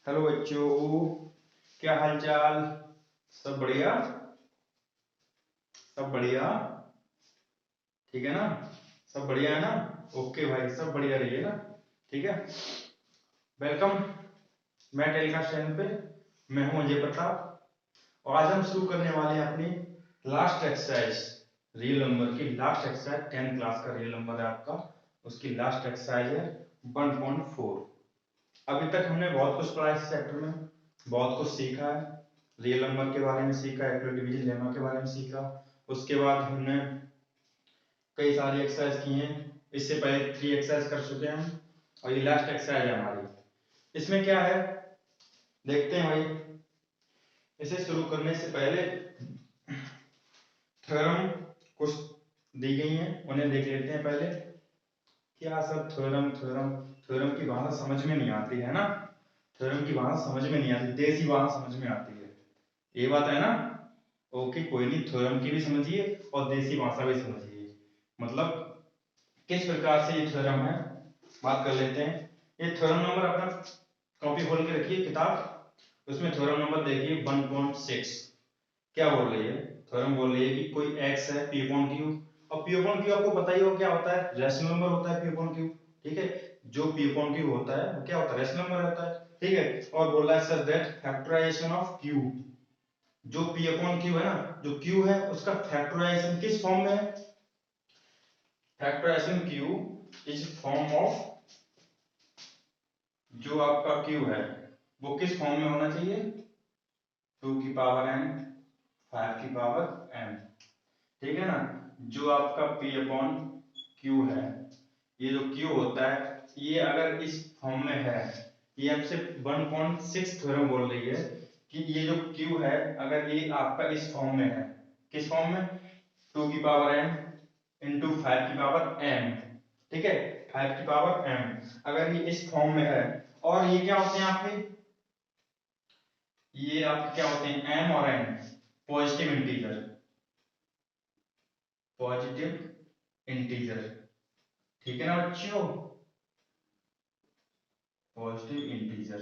Hello बच्चों, क्या हाल चाल। सब बढ़िया। सब बढ़िया। ठीक है ना। सब बढ़िया है ना। ओके भाई, सब बढ़िया रहिए ना। ठीक है। वेलकम। मैं टेलीकास्ट चैनल पे मैं हूं अजय प्रताप और आज हम शुरू करने वाले हैं अपनी लास्ट एक्सरसाइज। रियल नंबर की लास्ट एक्सरसाइज, 10th क्लास का रियल नंबर है आपका। उसकी लास्ट एक्सरसाइज है 1.4। अभी तक हमने बहुत कुछ पढ़ा इस चैप्टर में, बहुत कुछ सीखा है। रियल नंबर के बारे में सीखा, यूक्लिड डिवीजन लेमा के बारे में सीखा। उसके बाद हमने कई सारी एक्सरसाइज की हैं। इससे पहले 3 एक्सरसाइज कर चुके हैं हम और ये लास्ट एक्सरसाइज है हमारी। इसमें क्या है देखते हैं भाई। इसे शुरू करने से पहले थ्योरम कुछ दी गई हैं, उन्हें देख लेते हैं पहले। क्या सब थ्योरम थ्योरम थ्योरम की भाषा समझ में नहीं आती है ना। थ्योरम की भाषा समझ में नहीं आती, देसी भाषा समझ में आती है। ये बात है ना। ओके, कोई नहीं, थ्योरम की भी समझिए और देसी भाषा भी समझिए। मतलब किस प्रकार से ये थ्योरम है, बात कर लेते हैं। ये थ्योरम नंबर अपना कॉपी खोल के रखिए, किताब। उसमें थ्योरम नंबर देखिए 1.6। क्या बोल रही है? थ्योरम बोल रही है कि कोई x है p अपॉन q। और p अपॉन q आपको पता ही हो क्या होता है, रैशनल नंबर होता है p अपॉन q। ठीक है। जो p अपॉन q होता है वो क्या होता है, रैशनल नंबर होता है। ठीक है। और बोल रहा है such that factorisation of q। जो p अपॉन q है ना, जो q है उसका फैक्टराइजेशन किस फॉर्म में है? Factorisation q is form of, जो आपका q है वो किस फॉर्म में होना चाहिए? 2 की पावर n, 5 की पावर m। ठीक है ना। जो आपका p अपॉन q है, ये जो q होता है, ये अगर इस फॉर्म में है, ये हमसे 1.6 थ्योरम बोल रही है कि ये जो q है अगर ये आपका इस फॉर्म में है, किस फॉर्म में? 2 की पावर n इंटू 5 की पावर m। ठीक है। 5 की पावर m अगर ये इस फॉर्म में है, और ये क्या होते हैं आपके, ये आपके क्या होते हैं, m और n positive integer. Positive integer. ठीक है ना बच्चों, पॉजिटिव इंटीजर।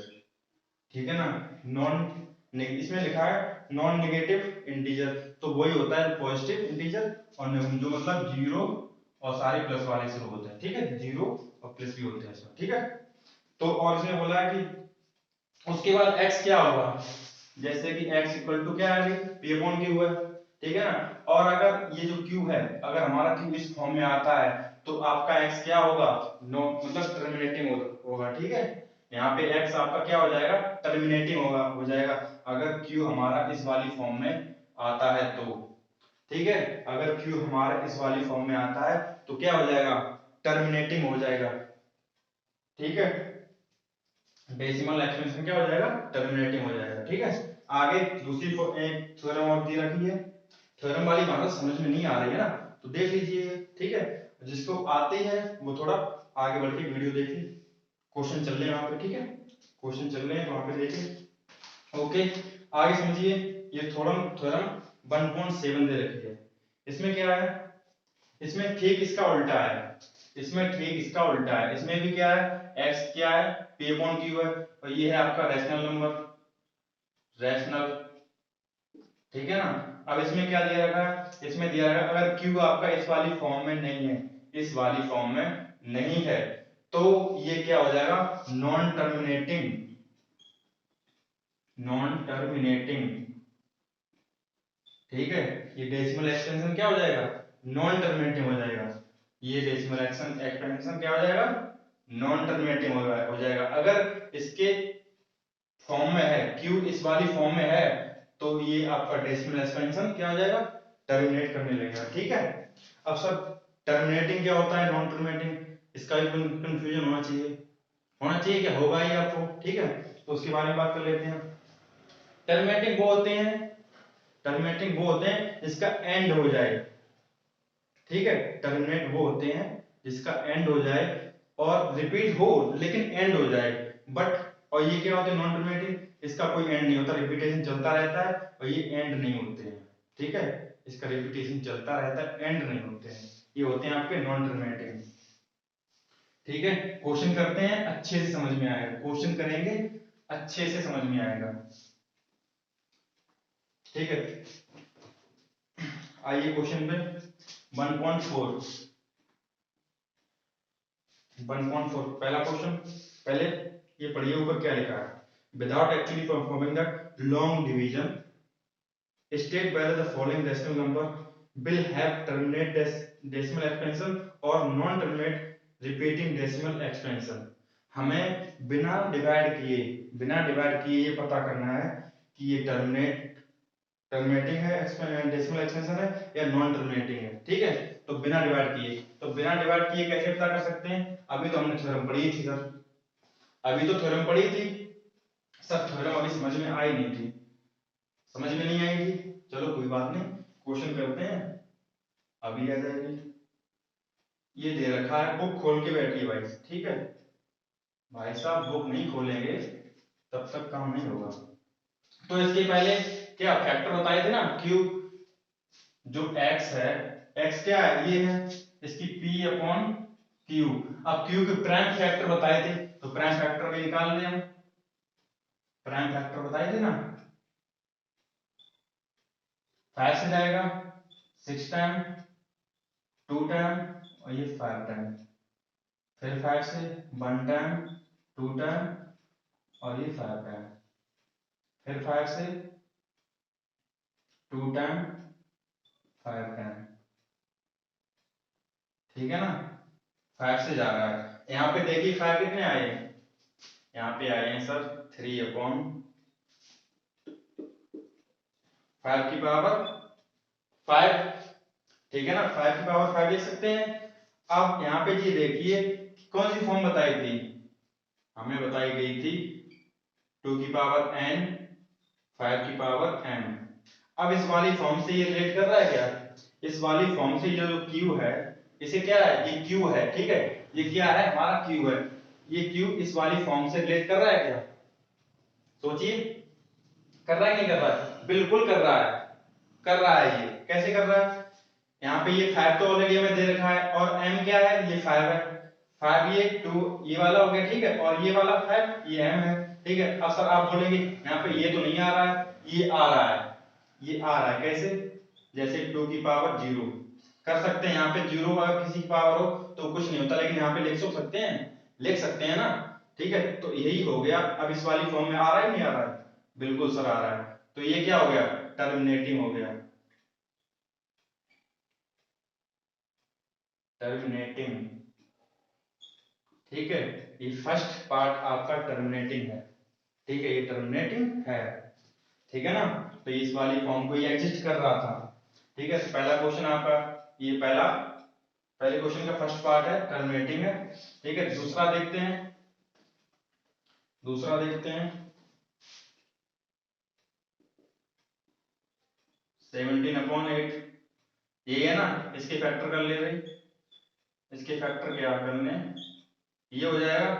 ठीक है ना। नॉन, इसमें लिखा है नॉन नेगेटिव इंटीजर, तो वही होता है पॉजिटिव इंटीजर। और जो मतलब जीरो और सारे प्लस वाले शुरू होते हैं। ठीक है, जीरो और प्लस भी होते हैं इसमें। ठीक है। तो और इसमें बोला है कि उसके बाद x क्या होगा, जैसे कि x इक्वल टू क्या है, p अपॉन q है। ठीक है ना। और अगर ये जो q है, अगर हमारा q इस फॉर्म में आता है तो आपका x क्या होगा, नो मतलब टर्मिनेटिंग होगा। ठीक है। यहाँ पे x आपका क्या हो जाएगा, टर्मिनेटिंग हो जाएगा अगर q हमारा इस वाली फॉर्म में आता है तो। ठीक है। अगर q हमारा इस वाली फॉर्म में आता है तो क्या हो जाएगा, टर्मिनेटिंग हो जाएगा। ठीक है। डेसिमल एक्सपेंशन क्या हो जाएगा, टर्मिनेटिंग हो जाएगा। ठीक है। आगे दूसरी एक थ्योरम और दी रखी है। थ्योरम वाली भाषा समझ में नहीं आ रही है ना, तो देख लीजिए। ठीक है। जिसको आती है वो थोड़ा आगे बढ़ के वीडियो देखिए, क्वेश्चन चल रहे हैं वहां पे। ठीक है। क्वेश्चन चल रहे हैं तो वहां पे देखिए। ओके। आगे समझिए। ये थ्योरम थ्योरम 1.7 दे रखी है। इसमें क्या है, इसमें ठीक इसका उल्टा है। इसमें ठीक इसका उल्टा है। इसमें भी क्या है, x क्या है, p अपॉन q है, और ये है आपका रैशनल नंबर, रैशनल। ठीक है ना। अब इसमें क्या दिया रखा है, इसमें दिया रखा है अगर q आपका इस वाली फॉर्म में नहीं है, इस वाली फॉर्म में नहीं है, तो ये क्या हो जाएगा, नॉन टर्मिनेटिंग, नॉन टर्मिनेटिंग। ठीक है। ये डेसिमल एक्सटेंशन क्या हो जाएगा, नॉन टर्मिनेटिंग हो जाएगा। ये डेसिमल एक्सटेंशन क्या हो जाएगा, नॉन टर्मिनेटिंग हो जाएगा। अगर इसके फॉर्म में है, q इस वाली फॉर्म में है, तो ये आपका डेसिमल एक्सपेंशन क्या हो जाएगा, टर्मिनेट करने लगेगा। ठीक है। अब सब टर्मिनेटिंग क्या होता है, नॉन टर्मिनेटिंग, इसका भी कंफ्यूजन होना चाहिए, होना चाहिए क्या, होगा ही आपको। ठीक है। तो उसके बारे में बात कर लेते हैं। टर्मिनेटिंग वो होते हैं, टर्मिनेटिंग वो होते हैं जिसका एंड हो जाए। ठीक है। टर्मिनेट वो होते हैं जिसका एंड हो जाए, और रिपीट हो लेकिन एंड हो जाए। बट और ये क्या होते हैं, नॉन टर्मिनेटिंग, इसका कोई एंड नहीं होता, रिपीटेशन चलता रहता है और ये एंड नहीं होते हैं। ठीक है। इसका रिपीटेशन चलता रहता है, एंड नहीं होते हैं। ये होते हैं आपके नॉन टर्मिनेटिंग। ठीक है। क्वेश्चन करते हैं, अच्छे से समझ में आएगा, क्वेश्चन करेंगे अच्छे से समझ में आएगा। ठीक है, आइए क्वेश्चन पे 1.4 पहला क्वेश्चन। पहले ये पढ़िए ऊपर क्या लिखा है। Without actually performing the long division state whether the following decimal number will have terminate decimal expansion or non terminate repeating decimal expansion। हमें बिना डिवाइड किए ये पता करना है कि ये टर्मिनेटिंग है, डेसिमल एक्सपेंशन है या नॉन टर्मिनेटिंग है। ठीक है, तो बिना डिवाइड किए, कैसे पता कर सकते हैं? अभी तो हमने थ्योरम पढ़ी थी सर, सर थ्योरम अभी समझ में आई नहीं थी, समझ में नहीं आएगी, चलो कोई बात नहीं, क्वेश्चन करते हैं, अभी आ जाएगी। ये दे रखा है, बुक खोल के बैठिए भाई। ठीक है भाई साहब, बुक नहीं खोलेंगे तब तक काम नहीं होगा। तो इसके पहले क्या फैक्टर बताए थे ना, क्यू जो x है, x क्या है, ये है, इसकी p अपॉन q। अब q के प्राइम फैक्टर बताए थे, तो प्राइम फैक्टर भी निकाल लें हम। प्राइम फैक्टर बताए थे ना, 5 से जाएगा 6 टाइम, 2 टाइम और ये 5 टाइम, फिर 5 से 1 टाइम, 2 टाइम और ये 5 टाइम, फिर 5 से 2 टाइम, 5 टाइम। ठीक है ना, 5 से जा रहा है। यहाँ पे देखिए 5 कितने आए, यहाँ पे आए हैं सर 3 अपॉन 5 की पावर 5। ठीक है ना, 5 की पावर 5 लिख सकते हैं। अब यहाँ पे जी देखिए कौन सी फॉर्म बताई थी, हमें बताई गई थी 2 की पावर n, 5 की पावर m। अब इस वाली फॉर्म से ये रिलेट कर रहा है क्या, इस वाली फॉर्म से ये जो q है, इसे क्या है, ये q है। ठीक है, ये क्या है, हमारा q है, ये q इस वाली फॉर्म से रिलेट कर रहा है क्या, सोचिए, कर रहा है नहीं कर रहा है, बिल्कुल कर रहा है, ये कैसे कर रहा है, यहाँ पे ये 5 तो ऑलरेडी हमें दे रखा है और m क्या है, ये 5 है, 5 ये 2 ये वाला हो गया। ठीक है, और ये वाला 5 ये m है। ठीक है, अब सर आप बोलेंगे यहाँ पे ये तो नहीं आ रहा है, ये आ रहा है, कैसे, जैसे 2 की पावर 0 कर सकते हैं, यहाँ पे 0 अगर किसी की पावर हो तो कुछ नहीं होता, लेकिन यहाँ पे लिख सकते हैं ना। ठीक है, तो यही हो गया। अब इस वाली फॉर्म में आ रहा है नहीं आ रहा है, बिल्कुल सर आ रहा है, तो ये क्या हो गया, टर्मिनेटिंग हो गया, टर्मिनेटिंग। ठीक है, ये फर्स्ट पार्ट आपका टर्मिनेटिंग है। ठीक है, ये टर्मिनेटिंग है। ठीक है ना, तो इस वाली फॉर्म को ये एग्जिस्ट कर रहा था। ठीक है, तो पहला क्वेश्चन आपका ये पहले क्वेश्चन का फर्स्ट पार्ट है, टर्मिनेटिंग है। ठीक है, दूसरा देखते हैं 17/8, ये है ना, इसके फैक्टर कर ले रहे, इसके फैक्टर क्या करने, ये हो जाएगा।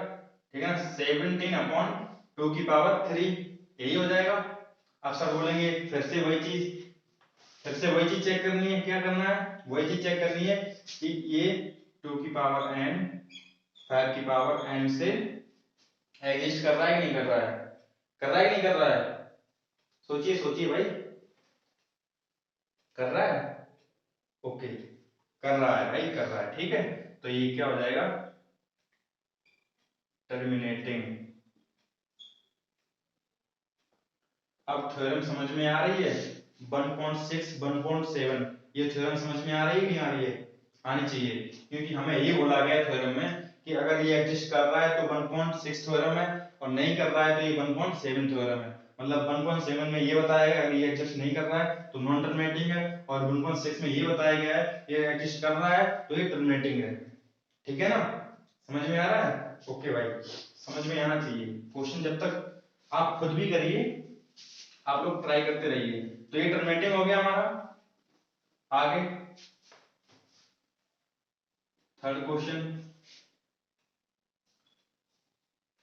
ठीक है ना, 17/2 की पावर 3, यही हो जाएगा। अब सर बोलेंगे फिर से वही चीज चेक करनी है, क्या करना है, वही चीज चेक करनी है कि ये 2 की पावर n 5 की पावर n से एग्जिस्ट कर रहा है कि नहीं कर रहा है, सोचिए भाई, कर रहा है, ओके, कर रहा है भाई, कर रहा है। ठीक है, तो ये क्या हो जाएगा, टर्मिनेटिंग। अब थ्योरम समझ में आ रही है, 1.6 1.7, ये थ्योरम समझ में आ रही है नहीं आ रही है, आनी चाहिए, क्योंकि हमें ये बोला गया थ्योरम में कि अगर ये एग्जिस्ट कर रहा है तो 1.6 थ्योरम है, और नहीं कर रहा है तो ये 1.7 थ्योरम है। मतलब 1.7 में ये बताया गया अगर ये एग्जिस्ट नहीं कर रहा है तो नॉन टर्मिनेटिंग है, और 1.6 में ये बताया गया है ये एग्जिस्ट कर रहा है तो ये टर्मिनेटिंग है। ठीक है ना, समझ में आ रहा है, ओके भाई, समझ में आना चाहिए। क्वेश्चन जब तक आप खुद भी करिए, आप लोग ट्राई करते रहिए। तो ये टर्मिनेटिंग हो गया हमारा। आगे थर्ड क्वेश्चन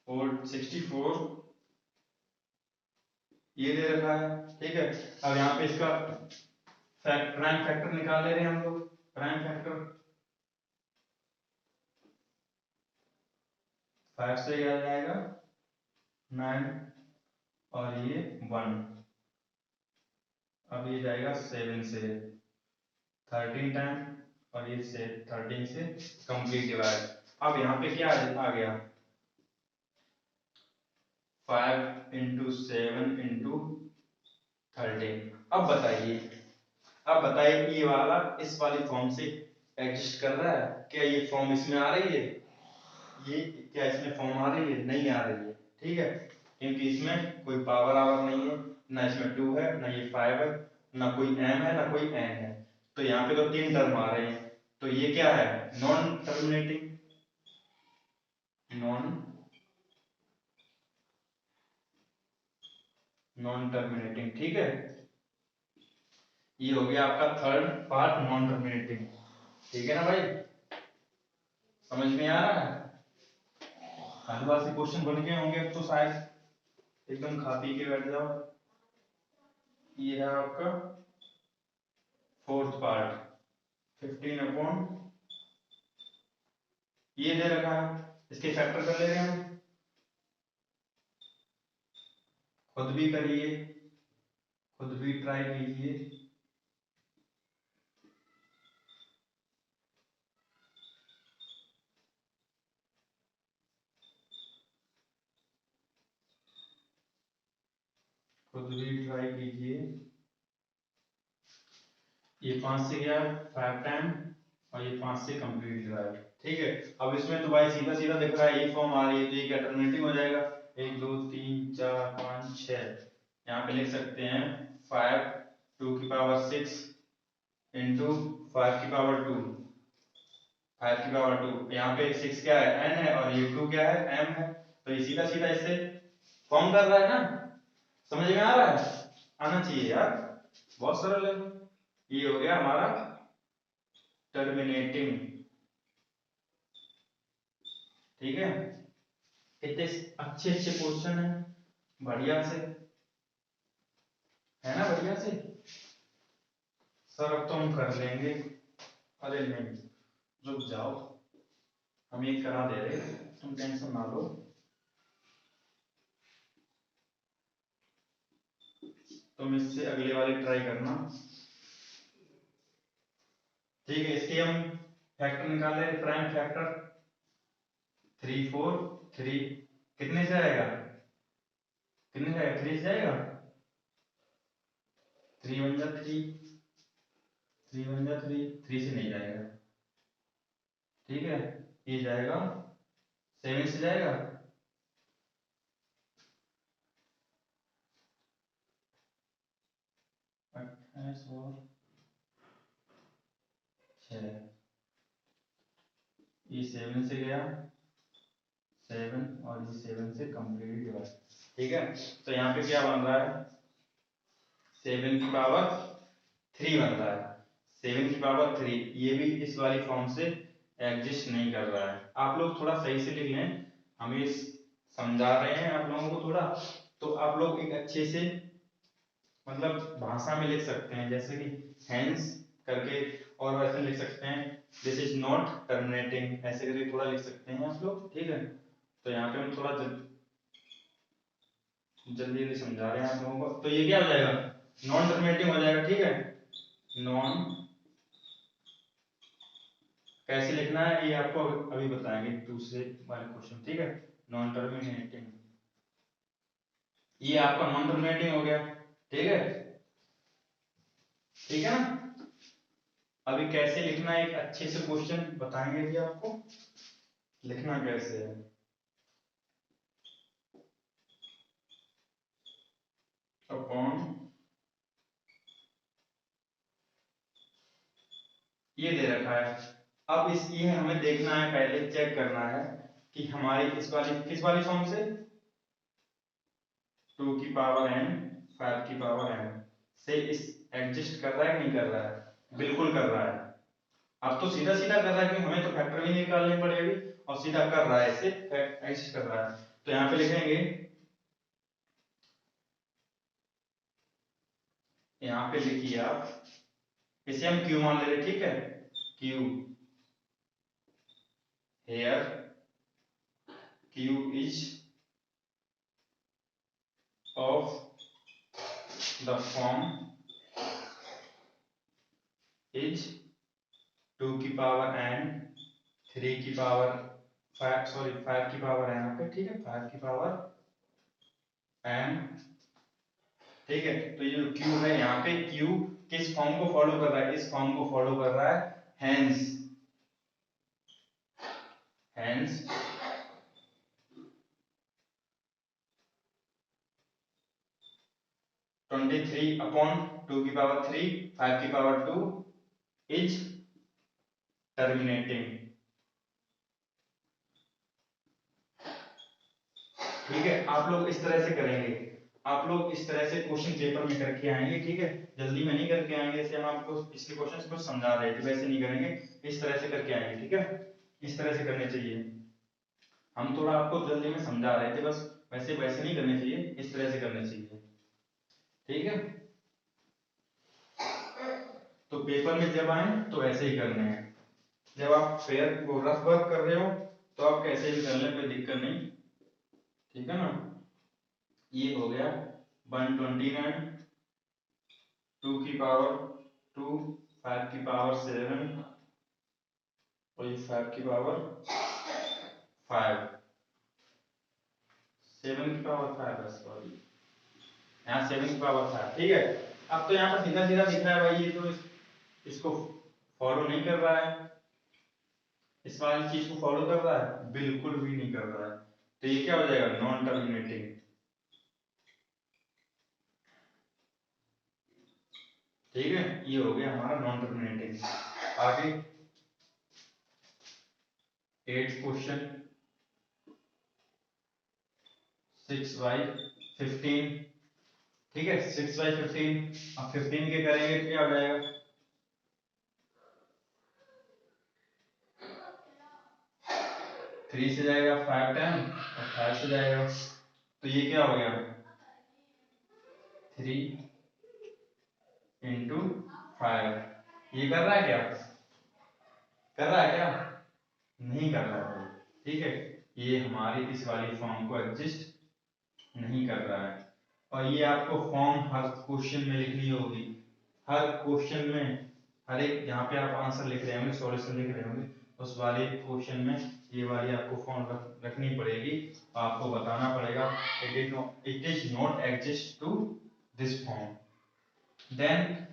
64, ये दे रखा है। ठीक है, अब यहाँ पे इसका प्राइम फैक्टर निकाल ले रहे हैं हम लोग। प्राइम फैक्टर 5 से आ जाएगा 9, और ये 1। अब ये जाएगा 7 से 13 टाइम, और ये से 13 से कंप्लीट डिवाइड। अब यहाँ पे क्या आ गया, 5 इंटू 7 इंटू 13। अब बताइए ये वाला इस वाली फॉर्म से एग्जिस्ट कर रहा है क्या? ये फॉर्म इसमें आ रही है, ये क्या इसमें फॉर्म आ रही है? नहीं आ रही है, ठीक है, क्योंकि इसमें कोई पावर आवर नहीं है, ना इसमें 2 है, ना ये 5 है, ना कोई m है, ना कोई n है। तो यहाँ पे तो 3 टर्म आ रहे हैं, तो ये क्या है? Non terminating, non non terminating, ठीक है। ये हो गया आपका थर्ड पार्ट, नॉन टर्मिनेटिंग। ठीक है ना भाई, समझ में आ रहा है? आदिवासी क्वेश्चन बन गए होंगे अब तो शायद, एकदम खा पी के बैठ जाओ। ये है आपका फोर्थ पार्ट, 15 अपॉन ये दे रखा है, इसके फैक्टर कर ले रहे हैं हम। खुद भी करिए, खुद भी ट्राई कीजिए। खुद भी ट्राई कीजिए। ये 5 से गया 5 टाइम, और ये 5 से कंप्लीट डिवाइड, ठीक है। अब इसमें तो भाई सीधा सीधा दिख रहा है, ये फॉर्म आ रही है, तो ये अल्टरनेटिव हो जाएगा। 1 2 3 4 5 6, यहाँ पे लिख सकते हैं 5 2 की पावर 6 इंटू 5 की पावर 2, 5 की पावर 2। यहाँ पे 6 क्या है? n है, और ये 2 क्या है? m है। तो ये सीधा सीधा इससे फॉर्म कर रहा है ना, समझ में आ रहा है? आना चाहिए यार, बहुत सरल है। ये हो गया हमारा टर्मिनेटिंग, ठीक है। कितने अच्छे अच्छे क्वेश्चन है, बढ़िया से, है ना, बढ़िया से। सर अब तो हम कर लेंगे, अरे नहीं, रुक जाओ, हम एक करा दे रहे, तुम टेंशन ना लो। तुम इससे अगले वाले ट्राई करना, ठीक है। इसके हम फैक्टर निकाल रहे, प्राइम फैक्टर 3 4 3, कितने से आएगा? कितने से आएगा? 3 से जाएगा, 3 1 जा 3, 3 1 जा 3, 3 से नहीं जाएगा, ठीक है। ये जाएगा 7 से जाएगा, 28 और 6, ये 7 से गया 7, और ये 7 से कंप्लीट डिवाइड, ठीक है। तो यहाँ पे क्या बन रहा है? 7 की पावर 3 बन रहा है, 7 की पावर 3, ये भी इस वाली फॉर्म से एग्जिस्ट नहीं कर रहा है। आप लोग थोड़ा सही से लिख लें, हम ये समझा रहे हैं आप लोगों को थोड़ा, तो आप लोग एक अच्छे से मतलब भाषा में लिख सकते हैं, जैसे कि हैंस करके, और वैसे लिख सकते हैं दिस इज नॉट टर्मिनेटिंग, ऐसे करके थोड़ा लिख सकते हैं आप लोग, ठीक है। तो यहाँ पे हम थोड़ा जल्दी जल्दी समझा रहे हैं आप लोगों को। तो ये क्या हो जाएगा? नॉन टर्मिनेटिंग हो जाएगा, ठीक है। नॉन, कैसे लिखना है ये आपको अभी बताएंगे दूसरे वाले क्वेश्चन, ठीक है। नॉन टर्मिनेटिंग, ये आपका नॉन टर्मिनेटिंग हो गया, ठीक है, ठीक है ना। अभी कैसे लिखना है, एक अच्छे से क्वेश्चन बताएंगे भी आपको, लिखना कैसे है। अपॉन, ये दे रखा है। अब इस ये हमें देखना है, पहले चेक करना है कि हमारी इस वाली किस वाली फॉर्म से, 2 की पावर n 5 की पावर n से इस एडजस्ट कर रहा है कि नहीं कर रहा है? बिल्कुल कर रहा है। अब तो सीधा सीधा कर रहा है, क्योंकि हमें तो फैक्टर भी निकालनी पड़ेगी, और सीधा कर रहा है, इसे एडजस्ट कर रहा है। तो यहाँ पे लिखेंगे, यहाँ पे लिखिए आप, इसे हम क्यू मान ले रहे, ठीक है। Q, here Q is of the form is 2 की पावर n 3 की पावर 5 सॉरी 5 की पावर n पे, ठीक है, 5 की पावर n, ठीक है। तो ये जो q है यहाँ पे, q किस फॉर्म को फॉलो कर रहा है, इस फॉर्म को फॉलो कर रहा है, हेंस हेंस 23 अपॉन 2 की पावर 3 5 की पावर 2 इज टर्मिनेटिंग, ठीक है। आप लोग इस तरह से करेंगे, आप लोग इस तरह से क्वेश्चन पेपर में करके आएंगे, ठीक है, जल्दी में नहीं करके आएंगे। जैसे हम आपको इसके क्वेश्चंस को समझा रहे थे वैसे नहीं करेंगे, इस तरह से करके आएंगे, ठीक है, इस तरह से करने चाहिए। हम थोड़ा आपको जल्दी में समझा रहे थे बस, वैसे वैसे नहीं करने चाहिए, इस तरह से करने चाहिए, ठीक है। तो पेपर में जब आए तो ऐसे ही करने हैं, जब आप फेयर वो रफ वर्क कर रहे हो तो आप कैसे भी कर लें, कोई दिक्कत नहीं, ठीक है ना। ये हो गया 129 2 की पावर 2 5 की पावर 7 और ये 5 की पावर 5 7 की पावर 5 है, सॉरी यहाँ 7 की पावर 5, ठीक है। अब तो यहाँ पर सीधा सीधा दिख रहा है भाई, ये तो इसको फॉलो नहीं कर रहा है, इस वाली चीज को फॉलो कर रहा है, बिल्कुल भी नहीं कर रहा है। तो ये क्या हो जाएगा, नॉन टर्मिनेटिंग, ठीक है, ये हो गया हमारा नॉन टर्मिनेटिंग। आगे 8 क्वेश्चन 6/15, ठीक है, 6/15। अब 15 के करेंगे तो क्या हो जाएगा, 3 से जाएगा 5 टाइम और 5 से जाएगा, तो ये क्या हो गया 3 इंटू 5। ये कर रहा है क्या, कर रहा है क्या, नहीं कर रहा है, ठीक है। ये हमारी इस वाली फॉर्म को एग्जिस्ट नहीं कर रहा है। और ये आपको फॉर्म हर क्वेश्चन में लिखनी होगी, हर क्वेश्चन में, हर एक जहाँ पे आप आंसर लिख रहे होंगे, सॉल्यूशन लिख रहे होंगे, उस वाले क्वेश्चन में ये वाली आपको फॉर्म रखनी पड़ेगी, आपको बताना पड़ेगा it is not exist to this form, then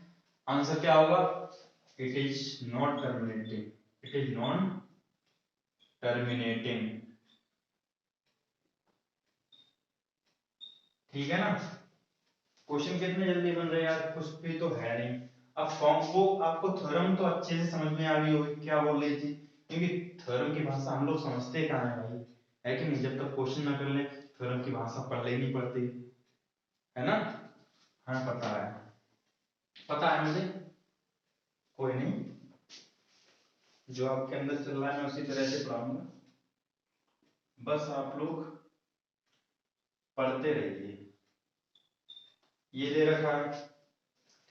answer क्या होगा, it is not terminating, it is non terminating, ठीक है ना। क्वेश्चन कितने जल्दी बन रहे हैं यार, कुछ भी तो है नहीं। अब फॉर्म को आपको थ्योरम तो अच्छे से समझ में आ गई होगी क्या बोल रही थी, क्योंकि थ्योरम की भाषा हम लोग समझते कहाँ है भाई, है कि नहीं, जब तक क्वेश्चन ना कर ले थ्योरम की भाषा पढ़ लेनी पड़ती है ना। हाँ पता है, पता है मुझे, कोई नहीं, जो आपके अंदर चल रहा है मैं उसी तरह से पढ़ाऊंगा, बस आप लोग पढ़ते रहिए। ये दे रखा है,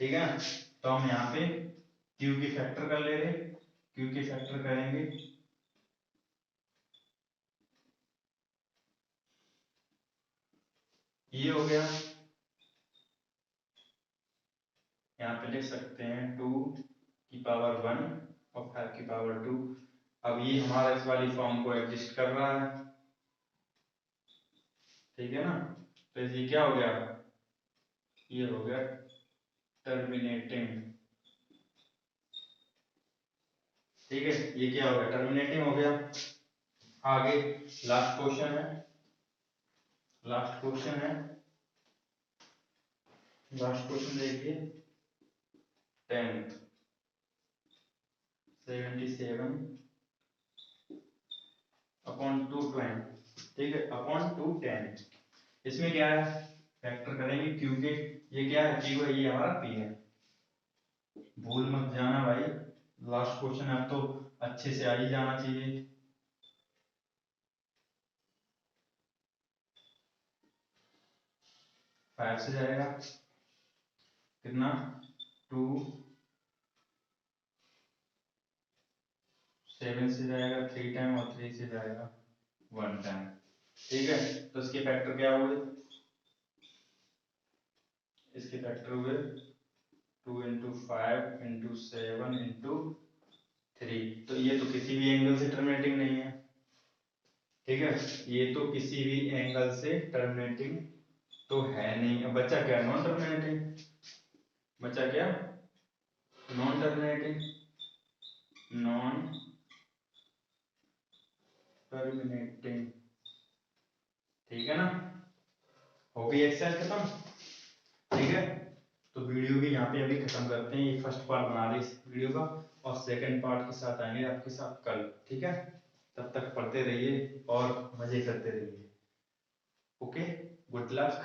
ठीक है, तो हम यहाँ पे क्यू की फैक्टर कर ले रहे, क्यू की फैक्टर करेंगे, ये हो गया, यहाँ पे लिख सकते हैं 2 की पावर 1 और 5 की पावर 2। अब ये हमारा इस वाली फॉर्म को एग्जिस्ट कर रहा है, ठीक है ना। तो ये क्या हो गया, ये हो गया टर्मिनेटिंग, ठीक है, ये क्या हो गया, टर्मिनेटिंग हो गया। आगे लास्ट क्वेश्चन है, लास्ट क्वेश्चन है, लास्ट क्वेश्चन देखिए 10 77 अपॉन 220, ठीक है, अपॉन 210। इसमें क्या है, फैक्टर करेंगे क्यू के, ये क्या है, क्यू है, ये हमारा पी है, भूल मत जाना भाई, लास्ट क्वेश्चन है तो अच्छे से आ ही जाना चाहिए। 5 से जाएगा कितना, 2 7 से जाएगा 3 टाइम और 3 से जाएगा 1 टाइम, ठीक है। तो इसके फैक्टर क्या हुए, इसके फैक्टर हुए 2 इंटू 5 इंटू 7 इंटू 3। तो ये तो किसी भी एंगल से टर्मिनेटिंग नहीं है, ठीक है, ये तो किसी भी एंगल से टर्मिनेटिंग तो है नहीं। अब बचा क्या, नॉन टर्मिनेटिंग, बचा क्या, नॉन टर्मिनेटिंग, नॉन टर्मिनेटिंग, ठीक है ना। हो गई एक्सरसाइज खत्म, ठीक है। तो वीडियो भी यहाँ पे अभी खत्म करते हैं, ये फर्स्ट पार्ट बना रहे इस वीडियो का, और सेकंड पार्ट के साथ आएंगे आपके साथ कल, ठीक है। तब तक पढ़ते रहिए और मजे करते रहिए। Okay, good luck.